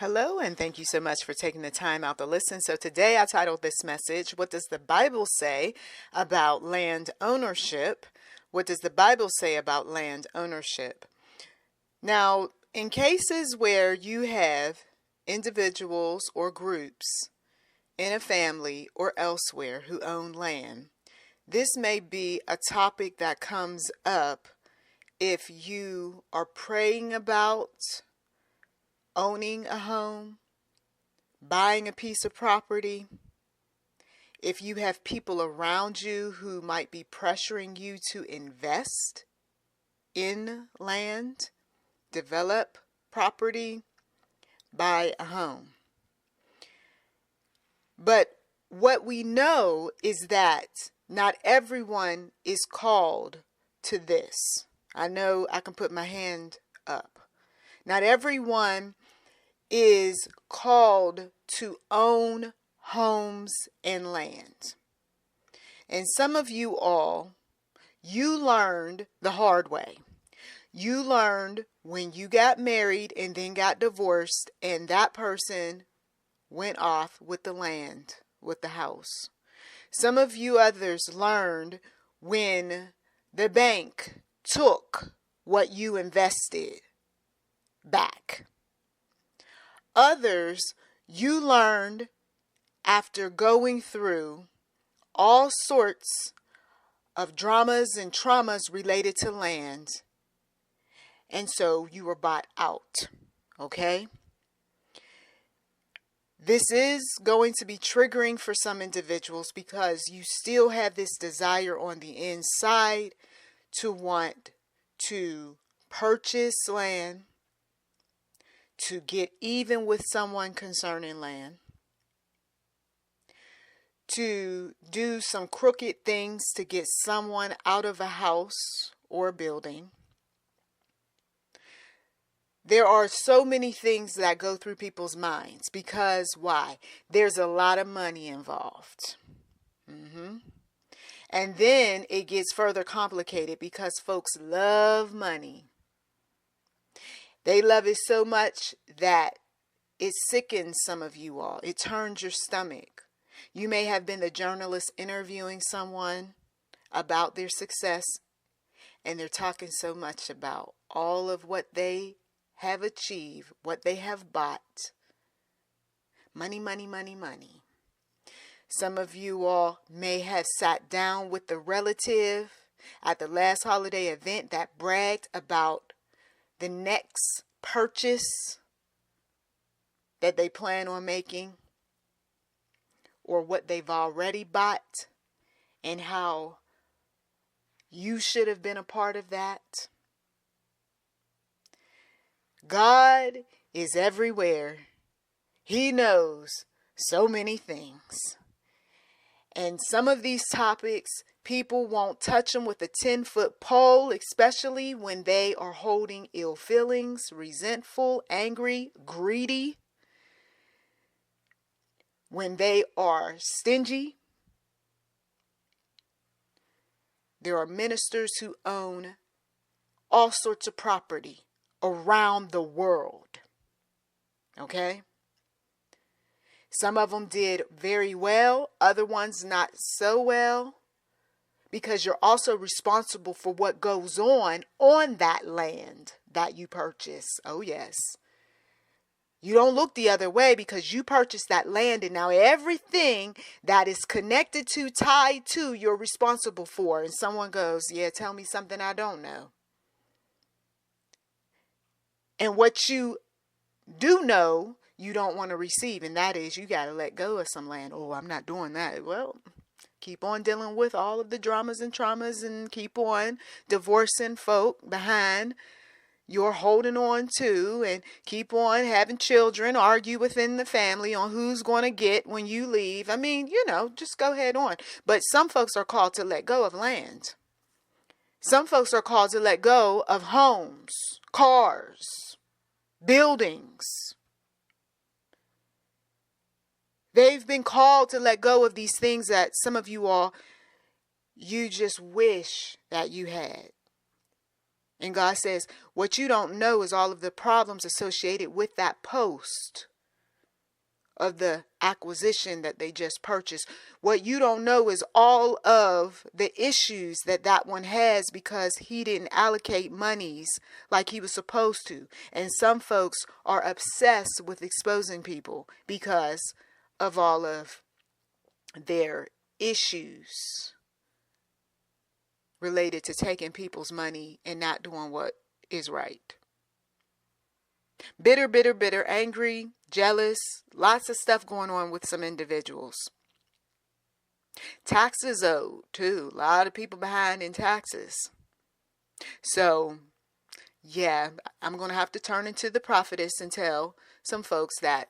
Hello, and thank you so much for taking the time out to listen. So, today I titled this message, What Does the Bible Say About Land Ownership? What does the Bible say about land ownership? Now, in cases where you have individuals or groups in a family or elsewhere who own land, this may be a topic that comes up if you are praying about owning a home, buying a piece of property, if you have people around you who might be pressuring you to invest in land, develop property, buy a home. But what we know is that not everyone is called to this. I know I can put my hand up. Not everyone is called to own homes and land. And some of you all, you learned the hard way. You learned when you got married and then got divorced, and that person went off with the land, with the house. Some of you others learned when the bank took what you invested back. Others, you learned after going through all sorts of dramas and traumas related to land, and so you were bought out, okay? This is going to be triggering for some individuals because you still have this desire on the inside to want to purchase land, to get even with someone concerning land, to do some crooked things to get someone out of a house or building. There are so many things that go through people's minds because why? There's a lot of money involved. And then it gets further complicated because folks love money. They love it so much that it sickens some of you all. It turns your stomach. You may have been the journalist interviewing someone about their success, and they're talking so much about all of what they have achieved, what they have bought. Money, money, money, money. Some of you all may have sat down with the relative at the last holiday event that bragged about the next purchase that they plan on making, or what they've already bought, and how you should have been a part of that. God is everywhere. He knows so many things. And some of these topics, people won't touch them with a 10-foot pole, especially when they are holding ill feelings, resentful, angry, greedy, when they are stingy. There are ministers who own all sorts of property around the world. Okay? Some of them did very well, other ones not so well, because you're also responsible for what goes on that land that you purchase. Oh yes. You don't look the other way because you purchased that land, and now everything that is connected to, tied to, you're responsible for. And someone goes, yeah, tell me something I don't know. And what you do know, you don't want to receive, and that is you got to let go of some land. Oh, I'm not doing that. Well, keep on dealing with all of the dramas and traumas and keep on divorcing folk behind you're holding on to, and keep on having children, argue within the family on who's going to get when you leave. I mean, just go head on. But some folks are called to let go of land. Some folks are called to let go of homes, cars, buildings. They've been called to let go of these things that some of you all, you just wish that you had. And God says, what you don't know is all of the problems associated with that post of the acquisition that they just purchased. What you don't know is all of the issues that that one has because he didn't allocate monies like he was supposed to. And some folks are obsessed with exposing people because of all of their issues related to taking people's money and not doing what is right. Bitter, bitter, bitter, angry, jealous, lots of stuff going on with some individuals. Taxes owed too. A lot of people behind in taxes. So, yeah, I'm going to have to turn into the prophetess and tell some folks that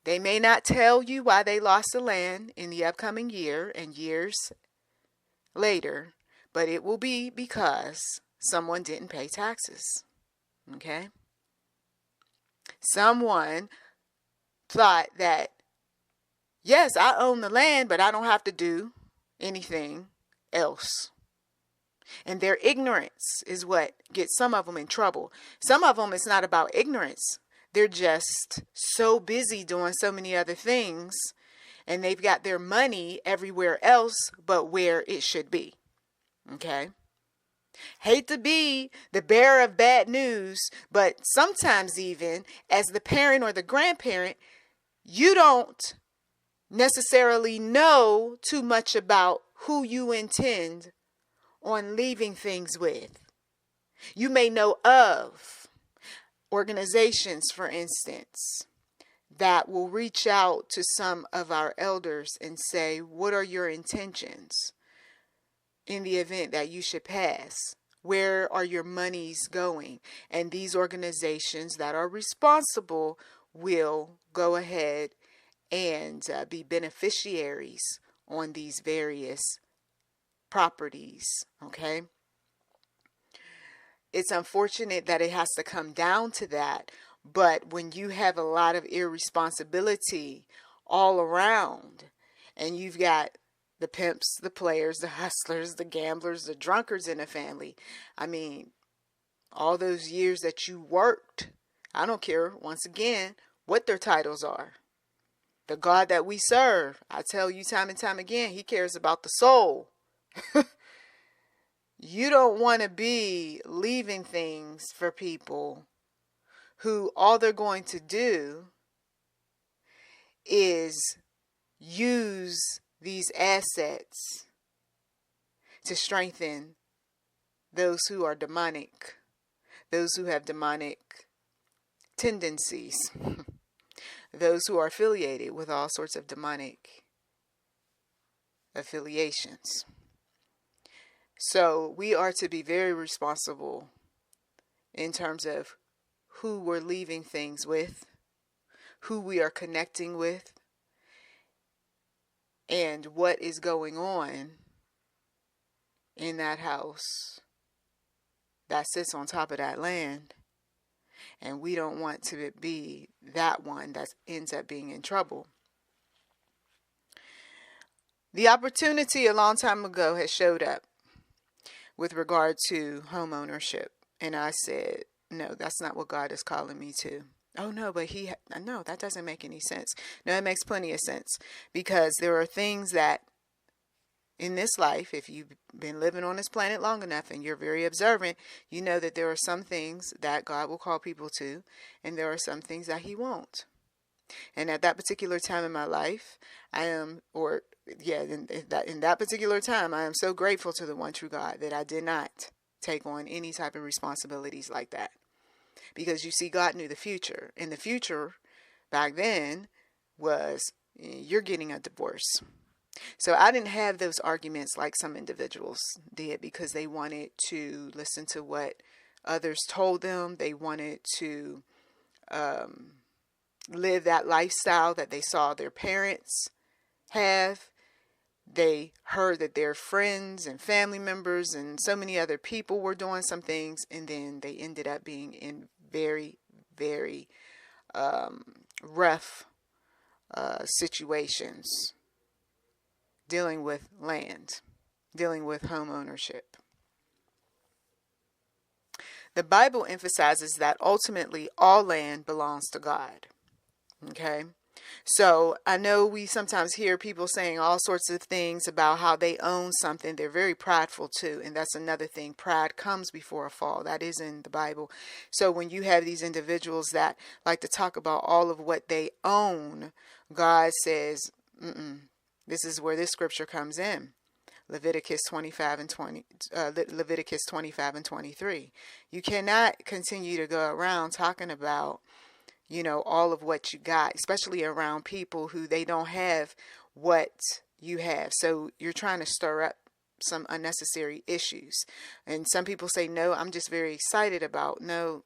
they may not tell you why they lost the land in the upcoming year and years later, but it will be because someone didn't pay taxes. Okay? Someone thought that, yes, I own the land, but I don't have to do anything else. And their ignorance is what gets some of them in trouble. Some of them, it's not about ignorance. They're just so busy doing so many other things, and they've got their money everywhere else but where it should be. Okay? Hate to be the bearer of bad news, but sometimes even as the parent or the grandparent, you don't necessarily know too much about who you intend on leaving things with. You may know of organizations, for instance, that will reach out to some of our elders and say, what are your intentions in the event that you should pass? Where are your monies going? And these organizations that are responsible will go ahead and be beneficiaries on these various properties. Okay? It's unfortunate that it has to come down to that, but when you have a lot of irresponsibility all around, and you've got the pimps, the players, the hustlers, the gamblers, the drunkards in the family, I mean, all those years that you worked, I don't care, once again, what their titles are. The God that we serve, I tell you time and time again, he cares about the soul. You don't want to be leaving things for people who all they're going to do is use these assets to strengthen those who are demonic, those who have demonic tendencies, those who are affiliated with all sorts of demonic affiliations. So we are to be very responsible in terms of who we're leaving things with, who we are connecting with, and what is going on in that house that sits on top of that land. And we don't want to be that one that ends up being in trouble. The opportunity a long time ago has showed up with regard to home ownership. And I said, no, that's not what God is calling me to. Oh, no, but no, that doesn't make any sense. No, it makes plenty of sense, because there are things that in this life, if you've been living on this planet long enough and you're very observant, you know that there are some things that God will call people to, and there are some things that he won't. And at that particular time in my life, in that particular time, I am so grateful to the one true God that I did not take on any type of responsibilities like that. Because you see, God knew the future. And the future back then was, you're getting a divorce. So I didn't have those arguments like some individuals did, because they wanted to listen to what others told them. They wanted to live that lifestyle that they saw their parents have. They heard that their friends and family members and so many other people were doing some things, and then they ended up being in very, very rough situations dealing with land, dealing with home ownership. The Bible emphasizes that ultimately all land belongs to God. Okay? So I know we sometimes hear people saying all sorts of things about how they own something. They're very prideful too. And that's another thing. Pride comes before a fall. That is in the Bible. So when you have these individuals that like to talk about all of what they own, God says, this is where this scripture comes in. Leviticus 25 and 20, Leviticus 25 and 23. You cannot continue to go around talking about, all of what you got, especially around people who they don't have what you have. So you're trying to stir up some unnecessary issues. And some people say, no, I'm just very excited about. No,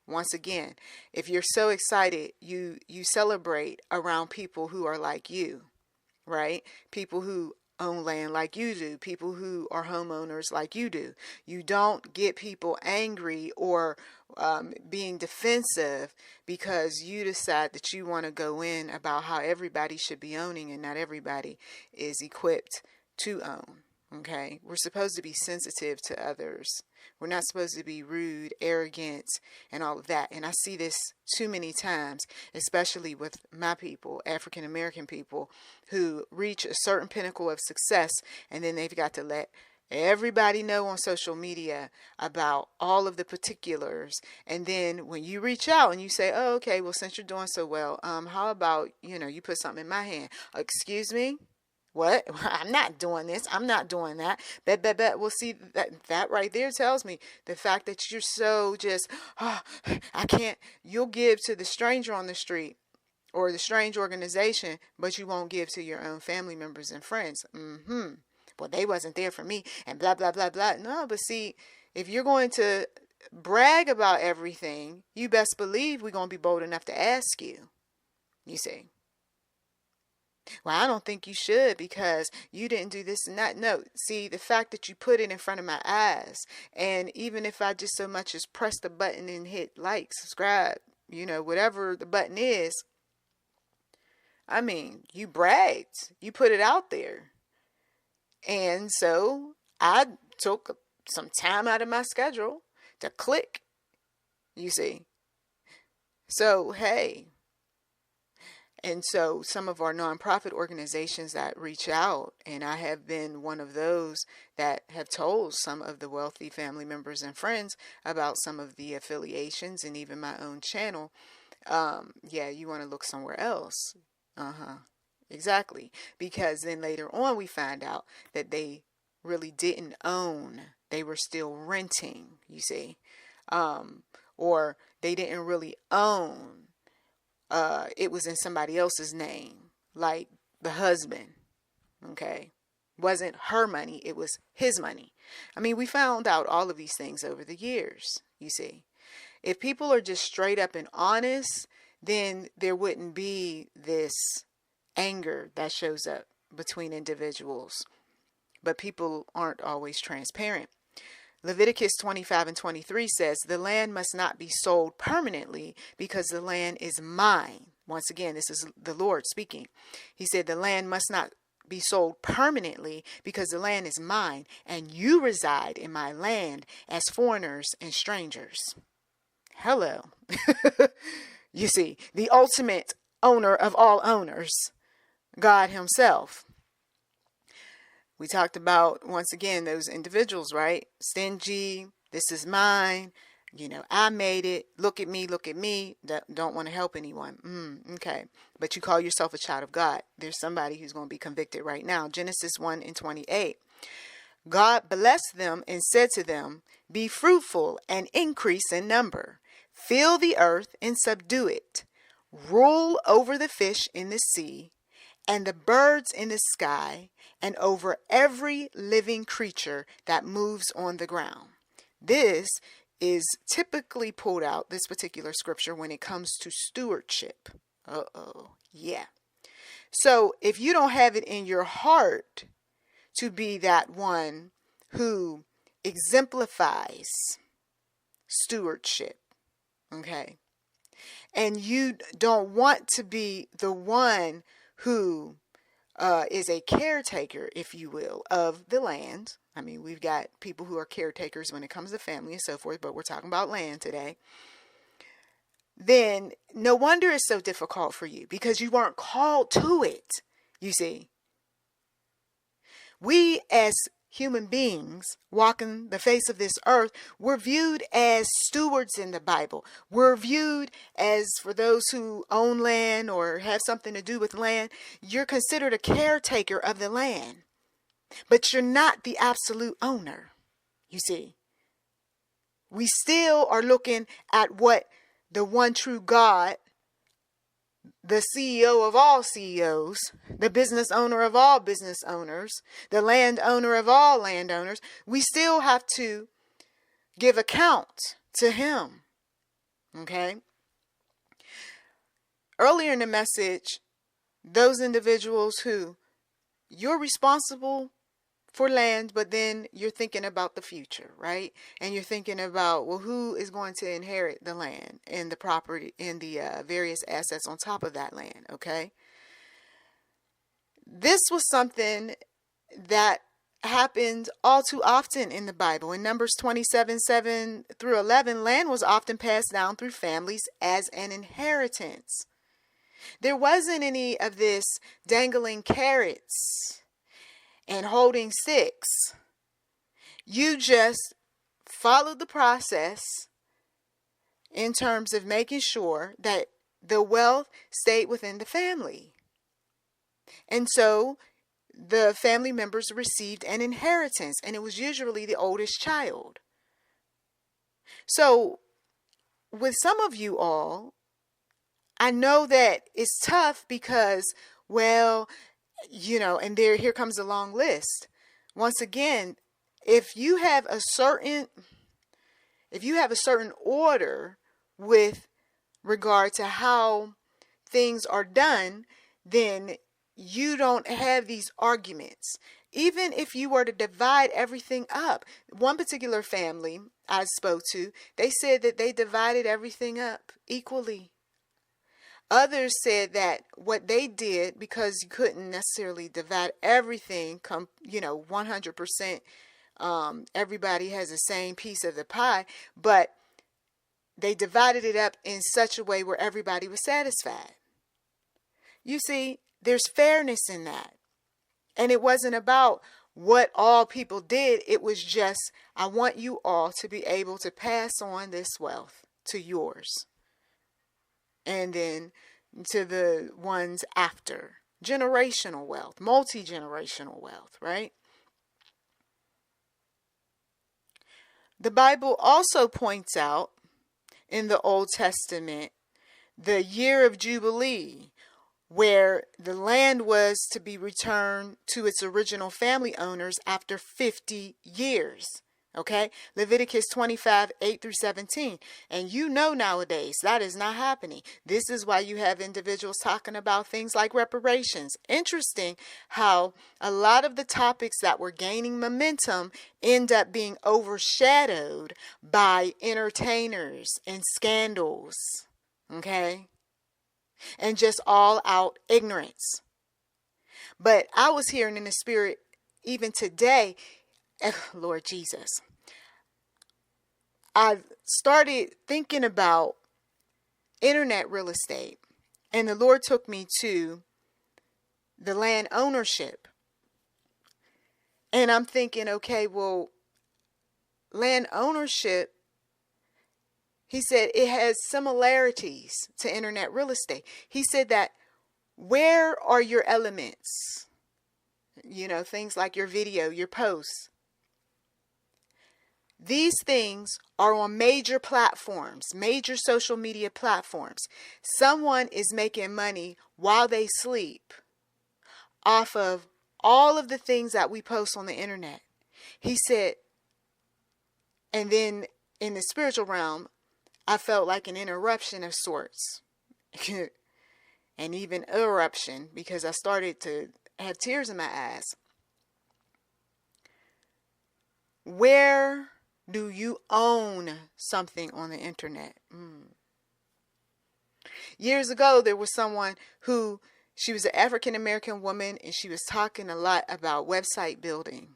once again, if you're so excited, you celebrate around people who are like you, right? People who own land like you do, people who are homeowners like you do. You don't get people angry or being defensive because you decide that you want to go in about how everybody should be owning and not everybody is equipped to own. Okay, we're supposed to be sensitive to others. We're not supposed to be rude, arrogant, and all of that. And I see this too many times, especially with my people, African American people, who reach a certain pinnacle of success, and then they've got to let everybody know on social media about all of the particulars. And then when you reach out and you say, oh, okay, well, since you're doing so well, how about, you put something in my hand? Excuse me? What? I'm not doing this. I'm not doing that. Bet. Well, see, that right there tells me the fact that you're so just, I can't, you'll give to the stranger on the street or the strange organization, but you won't give to your own family members and friends. Well, they wasn't there for me and blah, blah, blah, blah. No, but see, if you're going to brag about everything, you best believe we're going to be bold enough to ask you. You see. Well, I don't think you should because you didn't do this and that. No, see, the fact that you put it in front of my eyes, and even if I just so much as press the button and hit like, subscribe, whatever the button is, I mean, you bragged, you put it out there. And so I took some time out of my schedule to click, you see. So, hey. And so some of our nonprofit organizations that reach out, and I have been one of those that have told some of the wealthy family members and friends about some of the affiliations and even my own channel. You want to look somewhere else. Exactly. Because then later on we find out that they really didn't own. They were still renting, you see. Or they didn't really own. It was in somebody else's name, like the husband, okay? Wasn't her money, it was his money. I mean, we found out all of these things over the years, you see. If people are just straight up and honest, then there wouldn't be this anger that shows up between individuals. But people aren't always transparent. Leviticus 25 and 23 says, the land must not be sold permanently because the land is mine. Once again, this is the Lord speaking. He said, the land must not be sold permanently because the land is mine and you reside in my land as foreigners and strangers. Hello. You see, the ultimate owner of all owners, God himself. We talked about, once again, those individuals, right? Stingy, this is mine, I made it, look at me, don't want to help anyone. Okay, but you call yourself a child of God. There's somebody who's going to be convicted right now. Genesis 1 and 28. God blessed them and said to them, be fruitful and increase in number. Fill the earth and subdue it. Rule over the fish in the sea and the birds in the sky, and over every living creature that moves on the ground. This is typically pulled out, this particular scripture, when it comes to stewardship. Yeah. So if you don't have it in your heart to be that one who exemplifies stewardship, okay, and you don't want to be the one who is a caretaker, if you will, of the land. I mean, we've got people who are caretakers when it comes to family and so forth, but we're talking about land today. Then no wonder it's so difficult for you, because you weren't called to it. You see, we as human beings walking the face of this earth, we're viewed as stewards in the Bible. We're viewed as, for those who own land or have something to do with land, you're considered a caretaker of the land, but you're not the absolute owner. You see, we still are looking at what the one true God, the CEO of all CEOs, the business owner of all business owners, the landowner of all landowners, we still have to give account to him. Okay? Earlier in the message, those individuals who you're responsible for land, but then you're thinking about the future, right? And you're thinking about, well, who is going to inherit the land and the property and the various assets on top of that land, okay? This was something that happened all too often in the Bible. In Numbers 27:7 through 11, land was often passed down through families as an inheritance. There wasn't any of this dangling carrots and holding sticks. You just followed the process in terms of making sure that the wealth stayed within the family. And so the family members received an inheritance, and it was usually the oldest child. So with some of you all, I know that it's tough because, well, and here comes a long list. Once again, if you have a certain order with regard to how things are done, then you don't have these arguments. Even if you were to divide everything up, one particular family I spoke to, they said that they divided everything up equally. Others said that what they did, because you couldn't necessarily divide everything, 100%, everybody has the same piece of the pie, but they divided it up in such a way where everybody was satisfied. You see, there's fairness in that. And it wasn't about what all people did. It was just, I want you all to be able to pass on this wealth to yours. And then to the ones after. Generational wealth, multi-generational wealth, right? The Bible also points out in the Old Testament the year of Jubilee, where the land was to be returned to its original family owners after 50 years. Okay, Leviticus 25:8-17. And nowadays that is not happening. This is why you have individuals talking about things like reparations. Interesting how a lot of the topics that were gaining momentum end up being overshadowed by entertainers and scandals. Okay, and just all out ignorance. But I was hearing in the spirit even today, Lord Jesus, I started thinking about internet real estate, and the Lord took me to the land ownership. And I'm thinking, okay, well, land ownership, he said it has similarities to internet real estate. He said that, where are your elements? Things like your video, your posts. These things are on major platforms, major social media platforms. Someone is making money while they sleep off of all of the things that we post on the internet. He said, and then in the spiritual realm, I felt like an interruption of sorts. And even eruption, because I started to have tears in my eyes. Where do you own something on the internet? Years ago, there was someone who She was an African American woman, and she was talking a lot about website building.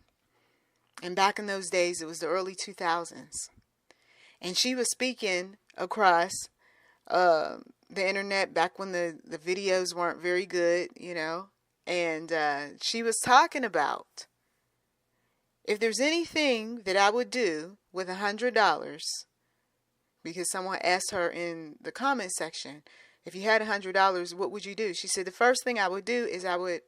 And back in those days, it was the early 2000s. And she was speaking across the internet back when the videos weren't very good, you know. And she was talking about, if there's anything that I would do with $100, because someone asked her in the comment section, if you had $100, what would you do? She said, the first thing I would do is I would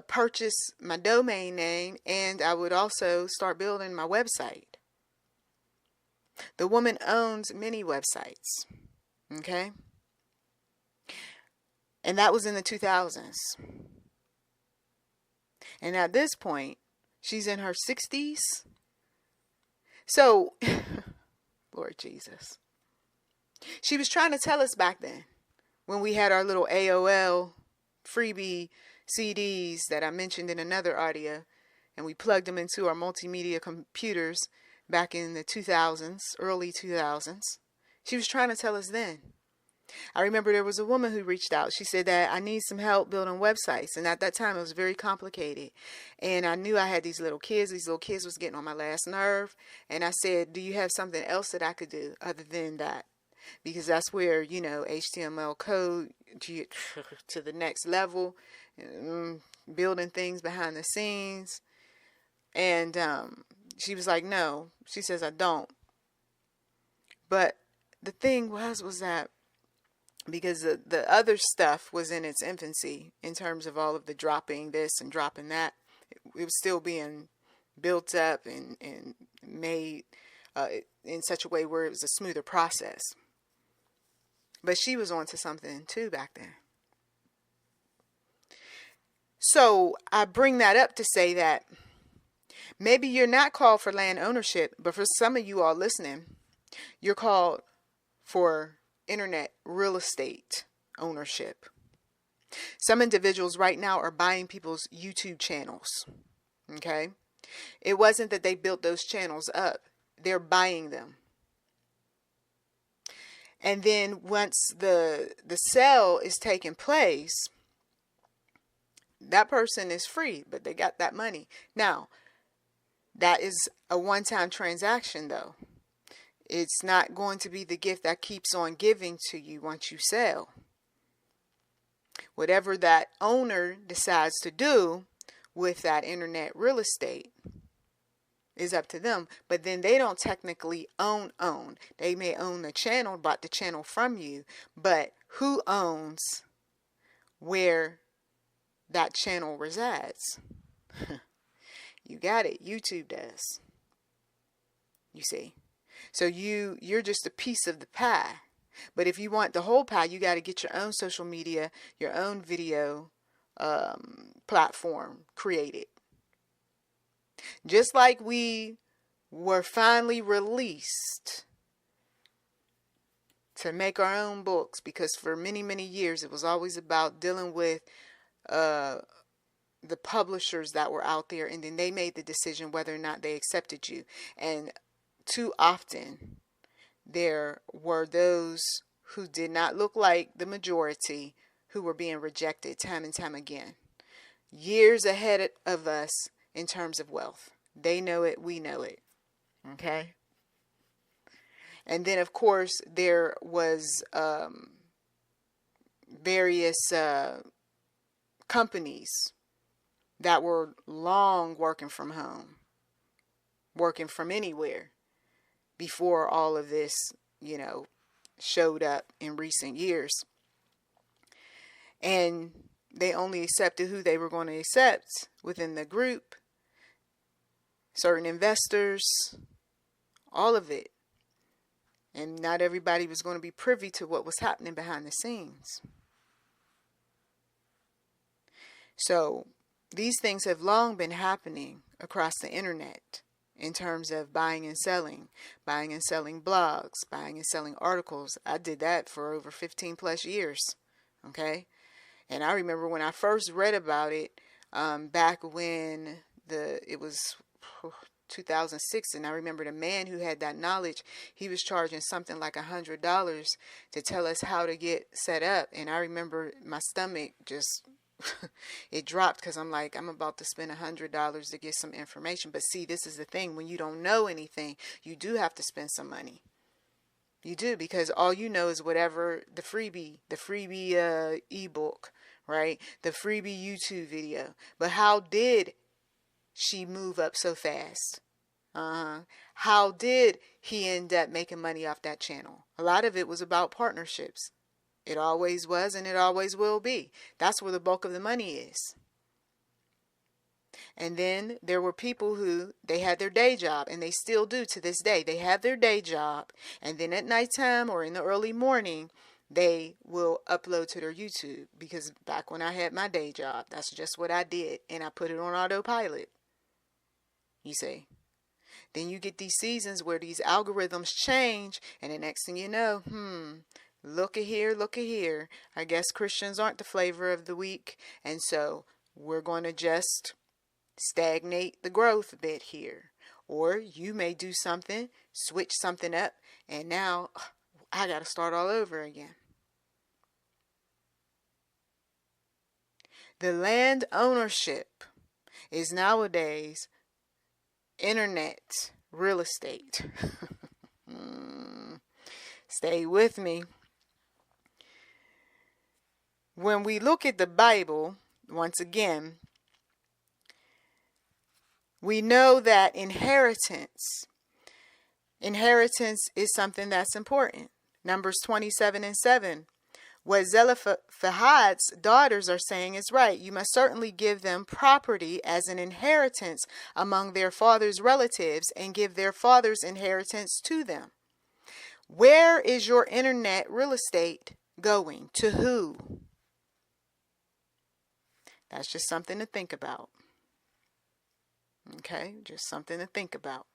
purchase my domain name, and I would also start building my website. The woman owns many websites, okay? And that was in the 2000s. And at this point, she's in her 60s. So, Lord Jesus. She was trying to tell us back then, when we had our little AOL freebie CDs that I mentioned in another audio, and we plugged them into our multimedia computers back in the 2000s, early 2000s. She was trying to tell us then. I remember there was a woman who reached out. She said that I need some help building websites. And at that time, it was very complicated. And I knew I had these little kids. These little kids was getting on my last nerve. And I said, do you have something else that I could do other than that? Because that's where, you know, HTML code to the next level, building things behind the scenes. And she was like, no. She says, I don't. But the thing was that because the other stuff was in its infancy in terms of all of the dropping this and dropping that, it was still being built up and made in such a way where it was a smoother process. But she was onto something too back then. So I bring that up to say that maybe you're not called for land ownership, but for some of you all listening, you're called for internet real estate ownership. Some individuals right now are buying people's YouTube channels. Okay? It wasn't that they built those channels up. They're buying them. And then once the sale is taking place, that person is free, but they got that money. Now, that is a one-time transaction, though. It's not going to be the gift that keeps on giving to you once you sell. Whatever that owner decides to do with that internet real estate is up to them. But then they don't technically own. They may own the channel, bought the channel from you. But who owns where that channel resides? You got it. YouTube does. You see. So you're just a piece of the pie. But if you want the whole pie, you got to get your own social media, your own video platform created. Just like we were finally released to make our own books, because for many, many years it was always about dealing with the publishers that were out there, and then they made the decision whether or not they accepted you. And too often there were those who did not look like the majority who were being rejected time and time again. Years ahead of us in terms of wealth. They know it, we know it. Okay? And then, of course, there was various companies that were long working from home, working from anywhere, before all of this, showed up in recent years. And they only accepted who they were going to accept within the group, certain investors, all of it. And not everybody was going to be privy to what was happening behind the scenes. So these things have long been happening across the internet in terms of buying and selling blogs, buying and selling articles. I did that for over 15 plus years. Okay. And I remember when I first read about it, back when it was 2006. And I remember the man who had that knowledge, he was charging something like $100 to tell us how to get set up. And I remember my stomach just, it dropped, because I'm like, I'm about to spend $100 to get some information. But see, this is the thing. When you don't know anything, you do have to spend some money. You do, because all you know is whatever the freebie ebook, right? The freebie YouTube video. But how did she move up so fast? How did he end up making money off that channel? A lot of it was about partnerships. It always was, and it always will be. That's where the bulk of the money is. And then there were people who, they had their day job, and they still do to this day. They have their day job, and then at nighttime or in the early morning, they will upload to their YouTube. Because back when I had my day job, that's just what I did, and I put it on autopilot. You see? Then you get these seasons where these algorithms change, and the next thing you know, look at here. I guess Christians aren't the flavor of the week, and so we're going to just stagnate the growth a bit here. Or you may do something, switch something up, and now I got to start all over again. The land ownership is nowadays internet real estate. Stay with me. When we look at the Bible, once again, we know that inheritance is something that's important. Numbers 27:7. What Zelophehad's daughters are saying is right. You must certainly give them property as an inheritance among their father's relatives, and give their father's inheritance to them. Where is your internet real estate going? To who? That's just something to think about. Okay, just something to think about.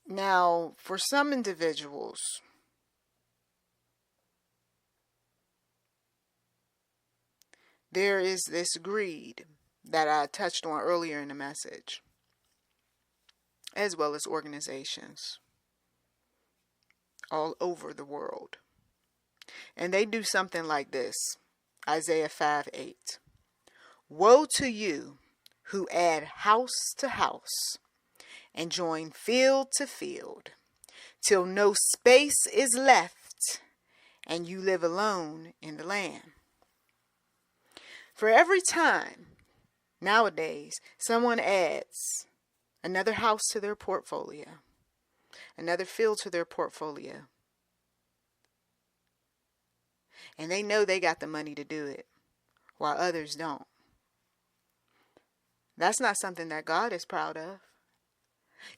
Now, for some individuals, there is this greed that I touched on earlier in the message, as well as organizations all over the world. And they do something like this. Isaiah 5:8. Woe to you who add house to house and join field to field, till no space is left and you live alone in the land. For every time nowadays someone adds another house to their portfolio, another field to their portfolio, and they know they got the money to do it, while others don't, that's not something that God is proud of.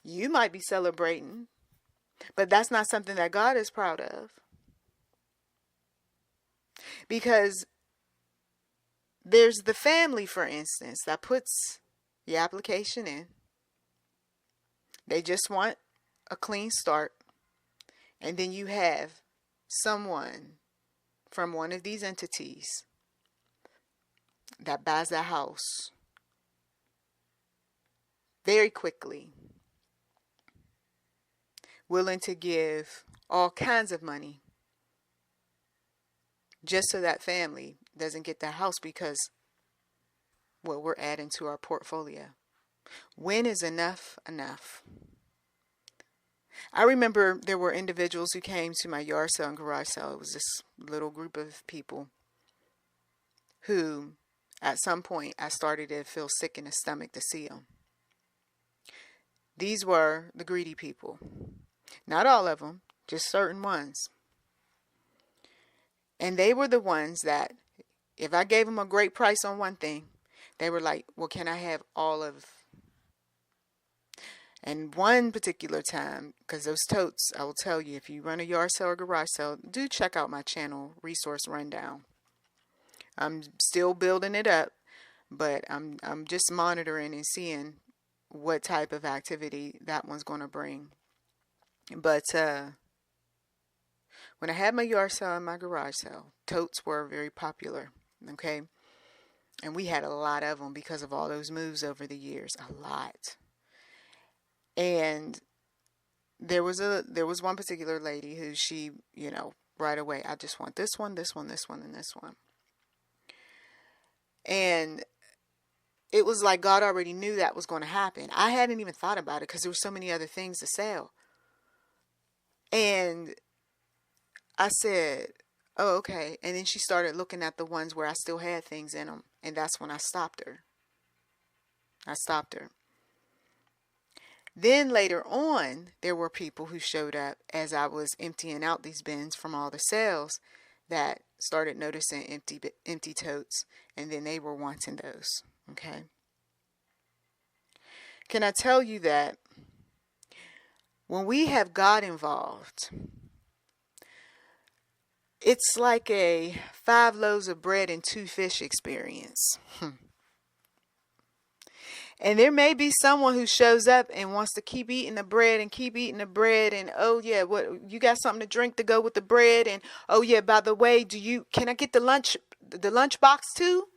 You might be celebrating, but that's not something that God is proud of. Because there's the family, for instance, that puts the application in. They just want a clean start. And then you have someone from one of these entities that buys that house very quickly, willing to give all kinds of money just so that family doesn't get the house, because, well, we're adding to our portfolio. When is enough enough? I remember there were individuals who came to my yard sale and garage sale. It was this little group of people who, at some point, I started to feel sick in the stomach to see them. These were the greedy people. Not all of them, just certain ones. And they were the ones that, if I gave them a great price on one thing, they were like, well, can I have all of? And one particular time, because those totes, I will tell you, if you run a yard sale or garage sale, do check out my channel, Resource Rundown. I'm still building it up, but I'm just monitoring and seeing what type of activity that one's going to bring. But when I had my yard sale and my garage sale, totes were very popular. Okay. And we had a lot of them because of all those moves over the years. A lot. And there was one particular lady who she, right away, I just want this one, this one, this one, and this one. And it was like God already knew that was going to happen. I hadn't even thought about it because there were so many other things to sell. And I said, oh, okay. And then she started looking at the ones where I still had things in them. And that's when I stopped her. Then later on, there were people who showed up as I was emptying out these bins from all the sales that started noticing empty totes, and then they were wanting those. Okay. Can I tell you that when we have God involved, it's like a 5 loaves of bread and 2 fish experience. And there may be someone who shows up and wants to keep eating the bread and oh yeah, what, you got something to drink to go with the bread, and oh yeah, by the way, can I get the lunch box too?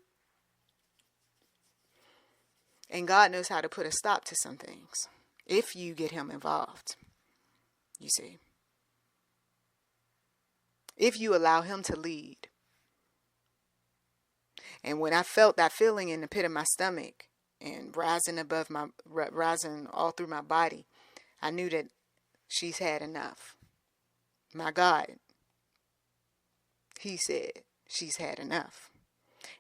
And God knows how to put a stop to some things if you get him involved. You see, if you allow him to lead. And when I felt that feeling in the pit of my stomach and rising all through my body, I knew that she's had enough. My God, he said she's had enough.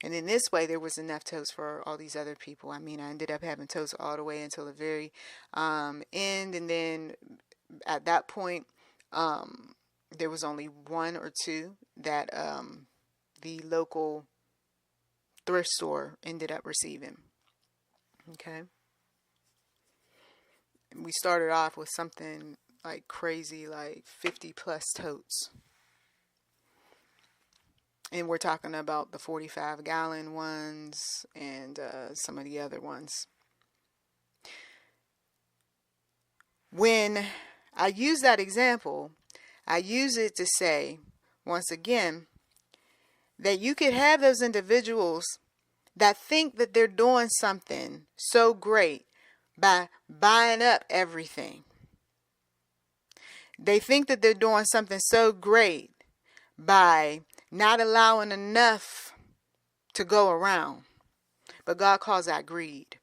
And in this way, there was enough toast for all these other people. I mean, I ended up having toast all the way until the very end. And then at that point, there was only 1 or 2 that the local thrift store ended up receiving. Okay. We started off with something like crazy, like 50 plus totes. And we're talking about the 45-gallon ones and some of the other ones. When I use that example, I use it to say, once again, that you could have those individuals that think that they're doing something so great by buying up everything. They think that they're doing something so great by not allowing enough to go around. But God calls that greed.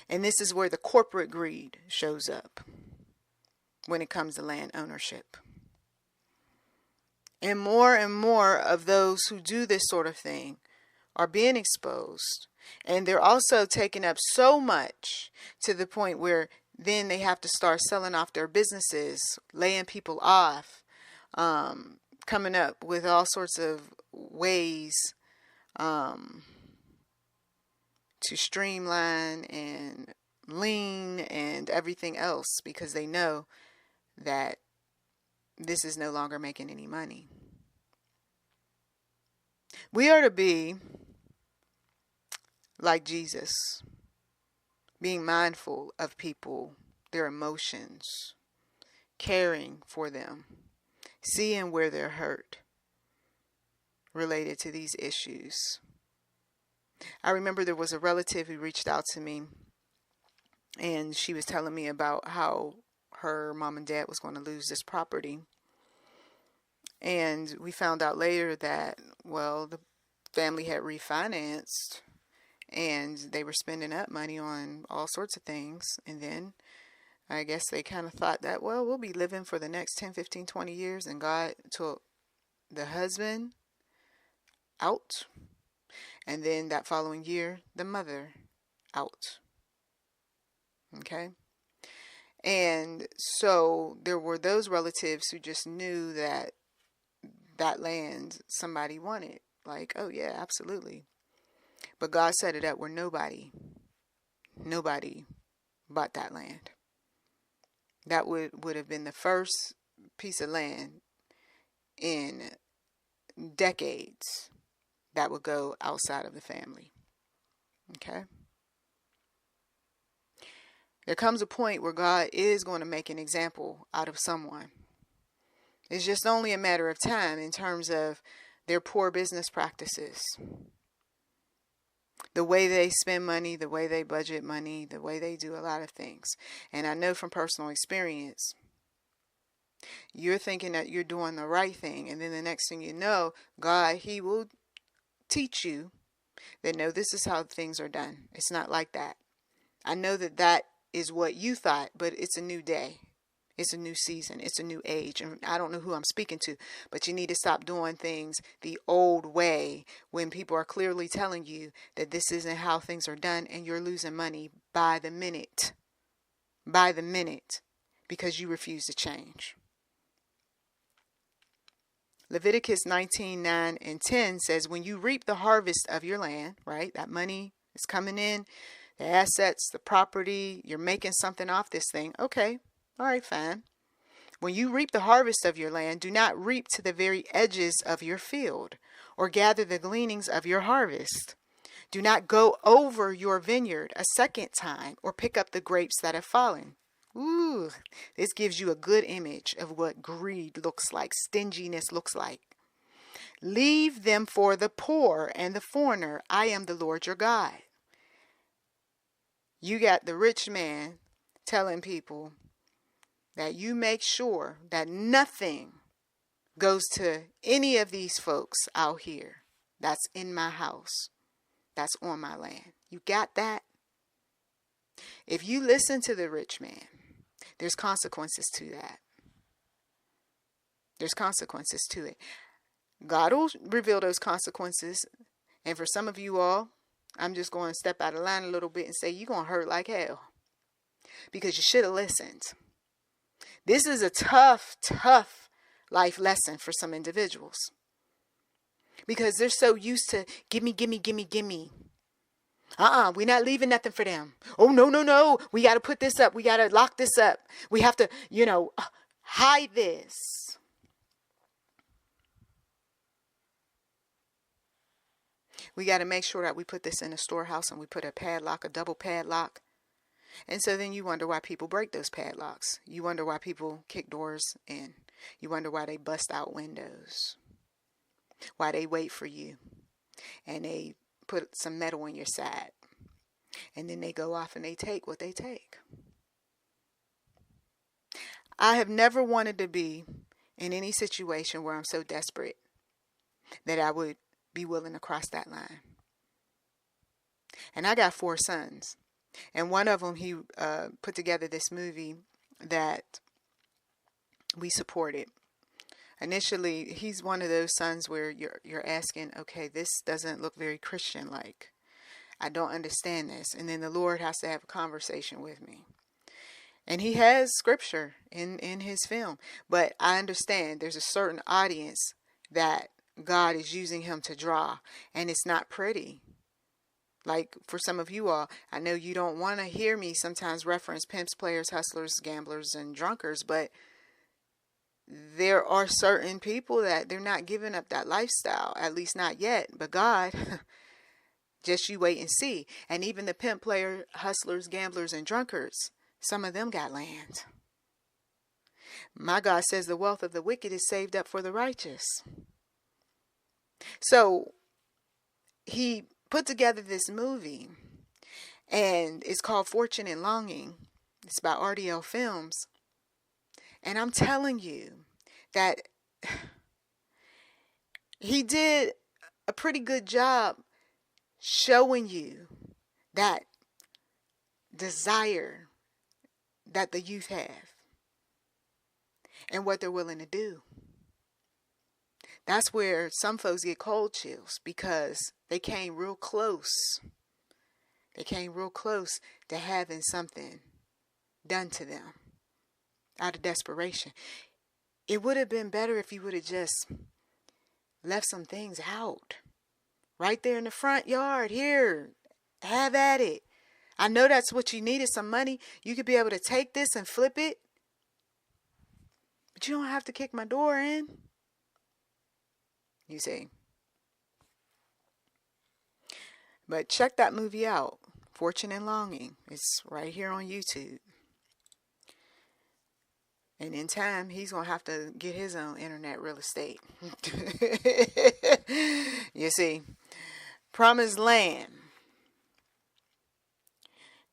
And this is where the corporate greed shows up when it comes to land ownership. And more of those who do this sort of thing are being exposed. And they're also taking up so much to the point where then they have to start selling off their businesses, laying people off, coming up with all sorts of ways to streamline and lean and everything else, because they know that this is no longer making any money. We are to be like Jesus, being mindful of people, their emotions, caring for them, seeing where they're hurt related to these issues. I remember there was a relative who reached out to me, and she was telling me about how her mom and dad was going to lose this property. And we found out later that, well, the family had refinanced and they were spending up money on all sorts of things. And then I guess they kind of thought that, well, we'll be living for the next 10, 15, 20 years. And God took the husband out. And then that following year, the mother out. Okay. And so there were those relatives who just knew that land somebody wanted. Like, oh yeah, absolutely. But God set it up where nobody bought that land. That would have been the first piece of land in decades that would go outside of the family. Okay? There comes a point where God is going to make an example out of someone. It's just only a matter of time in terms of their poor business practices, the way they spend money, the way they budget money, the way they do a lot of things. And I know from personal experience, you're thinking that you're doing the right thing, and then the next thing you know, God, he will teach you that no, this is how things are done. It's not like that. I know that that is what you thought, but it's a new day. It's a new season. It's a new age. And I don't know who I'm speaking to, but you need to stop doing things the old way when people are clearly telling you that this isn't how things are done, and you're losing money by the minute. By the minute. Because you refuse to change. Leviticus 19:9 and 10 says, when you reap the harvest of your land, right? That money is coming in, the assets, the property, you're making something off this thing. Okay. All right, fine. When you reap the harvest of your land, do not reap to the very edges of your field, or gather the gleanings of your harvest. Do not go over your vineyard a second time, or pick up the grapes that have fallen. Ooh, this gives you a good image of what greed looks like, stinginess looks like. Leave them for the poor and the foreigner. I am the Lord your God. You got the rich man telling people that you make sure that nothing goes to any of these folks out here that's in my house, that's on my land. You got that? If you listen to the rich man, there's consequences to that. There's consequences to it. God will reveal those consequences. And for some of you all, I'm just going to step out of line a little bit and say you're going to hurt like hell. Because you should have listened. This is a tough, tough life lesson for some individuals. Because they're so used to gimme, gimme, gimme, gimme. We're not leaving nothing for them. Oh, no. We got to put this up. We got to lock this up. We have to, hide this. We got to make sure that we put this in a storehouse and we put a padlock, a double padlock. And so then you wonder why people break those padlocks. You wonder why people kick doors in. You wonder why they bust out windows. Why they wait for you. And they put some metal in your side. And then they go off and they take what they take. I have never wanted to be in any situation where I'm so desperate that I would be willing to cross that line. And I got 4 sons. And one of them, he put together this movie that we supported. Initially, he's one of those sons where you're asking, okay, this doesn't look very Christian-like. I don't understand this. And then the Lord has to have a conversation with me. And he has scripture in his film. But I understand there's a certain audience that God is using him to draw. And it's not pretty. Like for some of you all, I know you don't want to hear me sometimes reference pimps, players, hustlers, gamblers, and drunkards, but there are certain people that they're not giving up that lifestyle, at least not yet. But God, just you wait and see. And even the pimp, player, hustlers, gamblers, and drunkards, some of them got land. My God says the wealth of the wicked is saved up for the righteous. So he put together this movie, and it's called Fortune and Longing. It's by RDL Films. And I'm telling you that he did a pretty good job showing you that desire that the youth have and what they're willing to do. That's where some folks get cold chills because they came real close. They came real close to having something done to them out of desperation. It would have been better if you would have just left some things out. Right there in the front yard. Here, have at it. I know that's what you needed, some money. You could be able to take this and flip it. But you don't have to kick my door in. You see. But check that movie out. Fortune and Longing. It's right here on YouTube. And in time, he's going to have to get his own internet real estate. You see, promised land.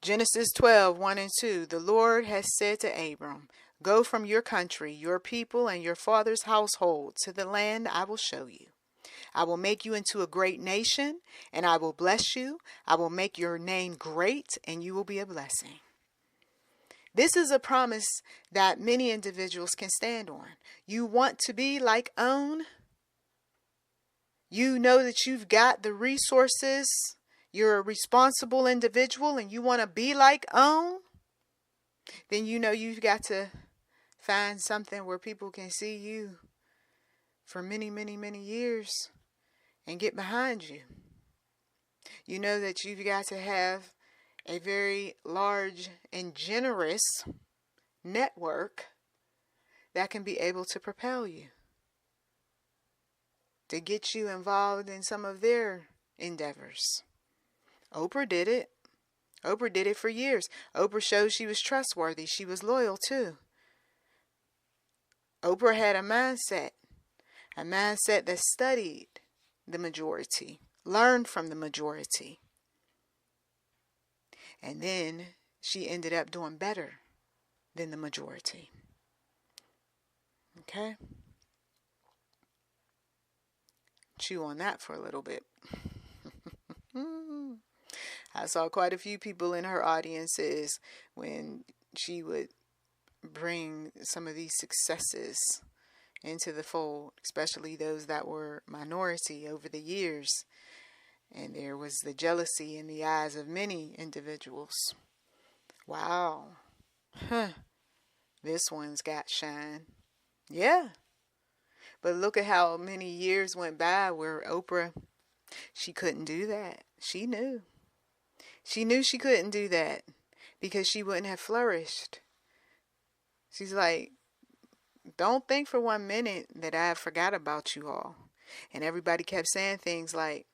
Genesis 12:1 and 2. The Lord has said to Abram, go from your country, your people, and your father's household to the land I will show you. I will make you into a great nation, and I will bless you. I will make your name great, and you will be a blessing. This is a promise that many individuals can stand on. You want to be like On? You know that you've got the resources. You're a responsible individual and you want to be like On? Then you know you've got to find something where people can see you for many, many, many years and get behind you. You know that you've got to have a very large and generous network that can be able to propel you, to get you involved in some of their endeavors. Oprah did it. Oprah did it for years. Oprah showed she was trustworthy. She was loyal too. Oprah had a mindset that studied the majority, learned from the majority. And then she ended up doing better than the majority. Okay? Chew on that for a little bit. I saw quite a few people in her audiences when she would bring some of these successes into the fold, especially those that were minority over the years. And there was the jealousy in the eyes of many individuals. Wow. This one's got shine. Yeah. But look at how many years went by where Oprah, she couldn't do that. She knew. She knew she couldn't do that because she wouldn't have flourished. She's like, don't think for 1 minute that I forgot about you all. And everybody kept saying things like,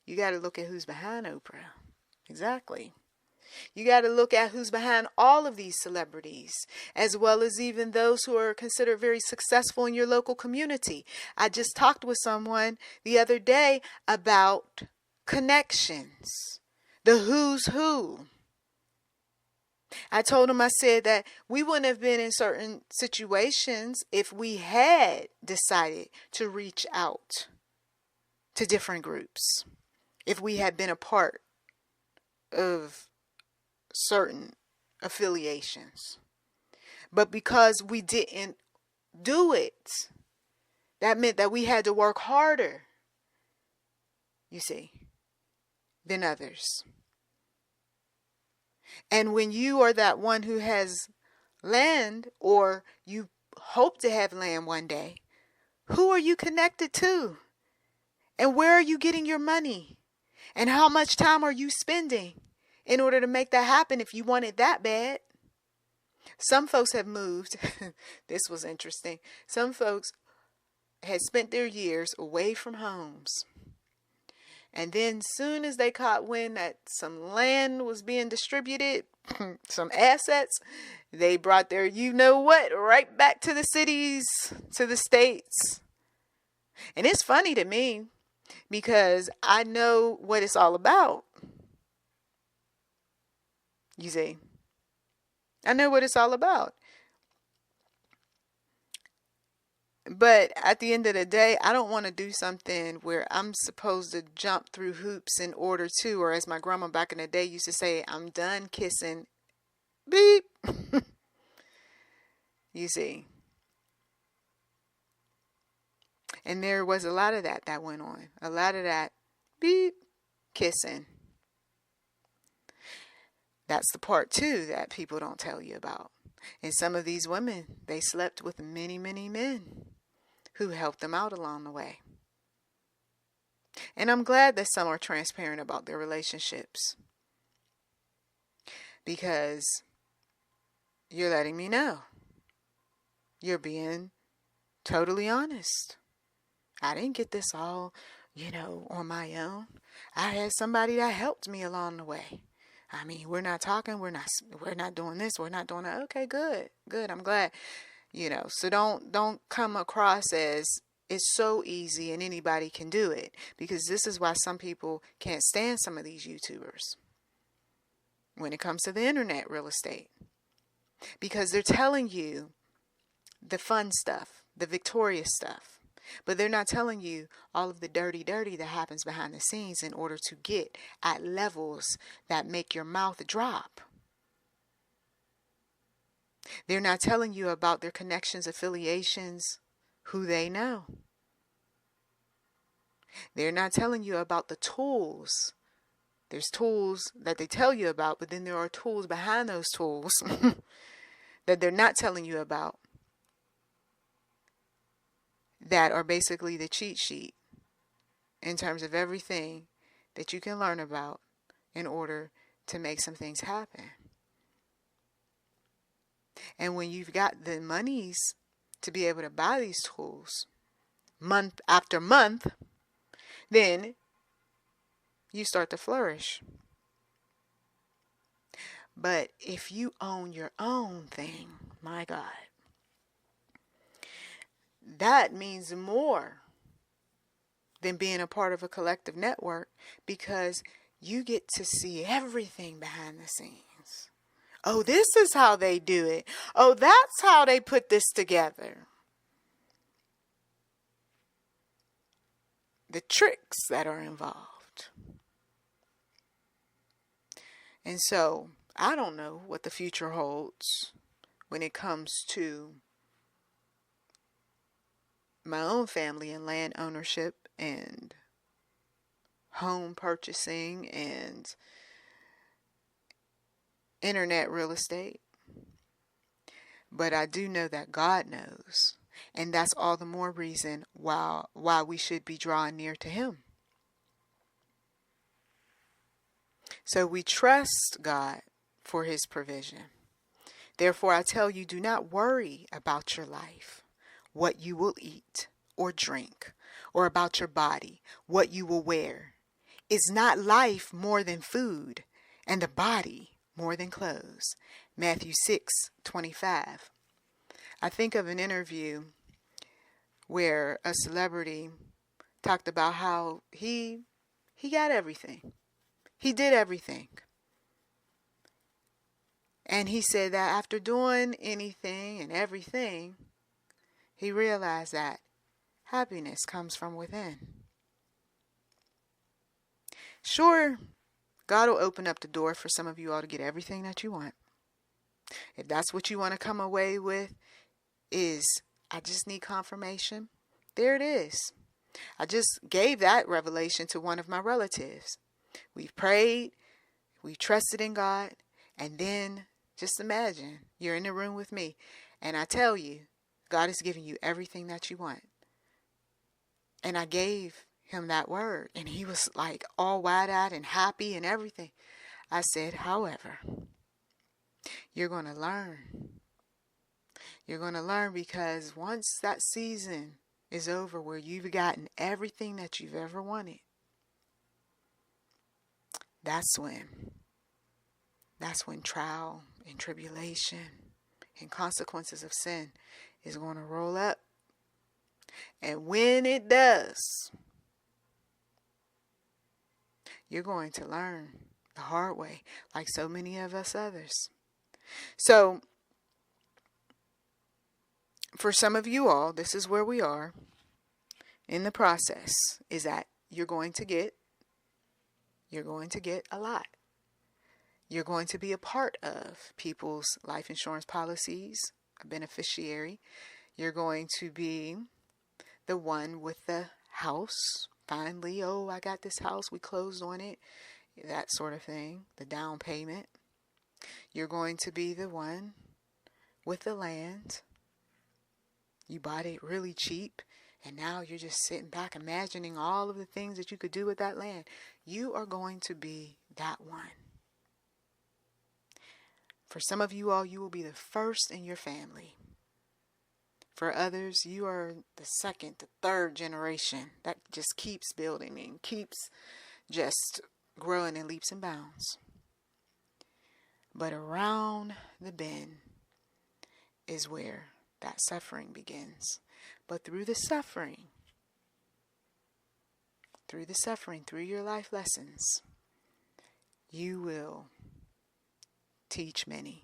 you got to look at who's behind Oprah. Exactly. You got to look at who's behind all of these celebrities, as well as even those who are considered very successful in your local community. I just talked with someone the other day about connections, the who's who. I told him, I said that we wouldn't have been in certain situations if we had decided to reach out to different groups, if we had been a part of certain affiliations. But because we didn't do it, that meant that we had to work harder, you see, than others. And when you are that one who has land, or you hope to have land one day, who are you connected to? And where are you getting your money? And how much time are you spending in order to make that happen if you want it that bad? Some folks have moved. This was interesting. Some folks had spent their years away from homes. And then soon as they caught wind that some land was being distributed, some assets, they brought their you know what right back to the cities, to the states. And it's funny to me because I know what it's all about. You see, I know what it's all about. But at the end of the day, I don't want to do something where I'm supposed to jump through hoops in order to, or as my grandma back in the day used to say, I'm done kissing. Beep. You see. And there was a lot of that went on. A lot of that beep kissing. That's the part too that people don't tell you about. And some of these women, they slept with many, many men who helped them out along the way. And I'm glad that some are transparent about their relationships, because you're letting me know. You're being totally honest. I didn't get this all, on my own. I had somebody that helped me along the way. I mean, we're not talking, we're not doing this, we're not doing that. Okay, good. I'm glad. So don't come across as it's so easy and anybody can do it, because this is why some people can't stand some of these YouTubers when it comes to the internet real estate, because they're telling you the fun stuff, the victorious stuff, but they're not telling you all of the dirty that happens behind the scenes in order to get at levels that make your mouth drop. They're not telling you about their connections, affiliations, who they know. They're not telling you about the tools. There's tools that they tell you about, but then there are tools behind those tools that they're not telling you about, that are basically the cheat sheet in terms of everything that you can learn about in order to make some things happen. And when you've got the monies to be able to buy these tools month after month, then you start to flourish. But if you own your own thing, my God, that means more than being a part of a collective network, because you get to see everything behind the scenes. Oh, this is how they do it. Oh, that's how they put this together. The tricks that are involved. And so, I don't know what the future holds when it comes to my own family and land ownership and home purchasing and internet real estate. But I do know that God knows. And that's all the more reason why we should be drawing near to Him. So we trust God for His provision. Therefore, I tell you, do not worry about your life, what you will eat or drink, or about your body, what you will wear. Is not life more than food, and the body more than clothes? Matthew 6:25. I think of an interview where a celebrity talked about how he got everything. He did everything. And he said that after doing anything and everything, he realized that happiness comes from within. Sure, God will open up the door for some of you all to get everything that you want. If that's what you want to come away with is, I just need confirmation, there it is. I just gave that revelation to one of my relatives. We've prayed, we've trusted in God, and then just imagine you're in the room with me, and I tell you, God is giving you everything that you want. And I gave him that word, and he was like all wide-eyed and happy and everything. I said, however, you're going to learn. You're going to learn, because once that season is over where you've gotten everything that you've ever wanted, that's when trial and tribulation and consequences of sin is going to roll up. And when it does, you're going to learn the hard way, like so many of us others. So, for some of you all, this is where we are in the process, is that you're going to get a lot. You're going to be a part of people's life insurance policies, a beneficiary. You're going to be the one with the house. Finally, oh, I got this house, we closed on it, that sort of thing, the down payment. You're going to be the one with the land. You bought it really cheap, and now you're just sitting back imagining all of the things that you could do with that land. You are going to be that one. For some of you all, you will be the first in your family. For others, you are the second, the third generation that just keeps building and keeps just growing in leaps and bounds. But around the bend is where that suffering begins. But through the suffering, through your life lessons, you will teach many.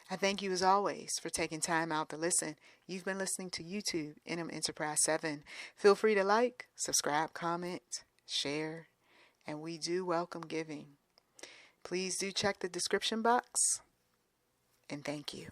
I thank you as always for taking time out to listen. You've been listening to YouTube, NM Enterprise 7. Feel free to like, subscribe, comment, share, and we do welcome giving. Please do check the description box, and thank you.